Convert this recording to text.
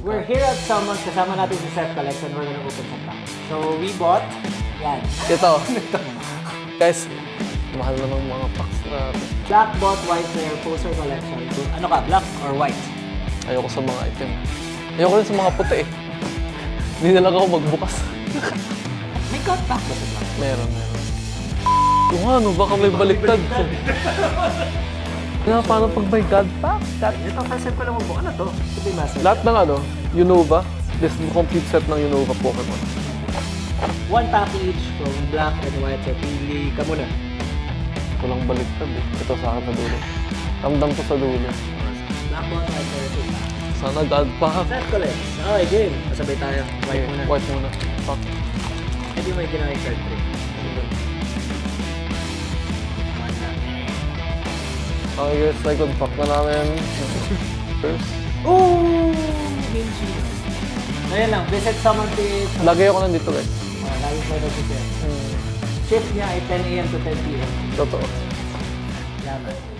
We're here at Summons. Kasama natin si Seth Collection. We're gonna open some packs. So, we bought... Yan. Ito. Guys, mahal na ng mga packs na. Black Bot White Rare Poster Collection. So, ano ka? Black or white? Ayoko sa mga item. Ayoko rin sa mga puti eh. Hindi na lang ako magbukas. May cut pack ba sa black? Meron. Yung ano, baka may baliktad. Nga, paano pag may god pack? Ito, first time ko lang magbuka. Ano to? Ito yung massive. Lahat ng ano, Unova. This is the complete set ng Unova Pokemon. One pack each from black and white. So, pili ka muna. Walang baliktad eh. Ito sa akin sa dulo. Ramdam ko sa dulo. Black Bot White Rare 2 pack. Sana god pack. Seth Collection. Okay, game. Masabay tayo. White muna. White muna. Pack. Hindi mo yung ginawin card trick. Okay guys, second pack na namin. First. Ooh! Minchi. Ayan lang, visit Summon PH. Lagay ako nandito guys. Lagi sa ito siya. Shift niya ay 10 a.m. to 10 p.m. Totoo. Yaman.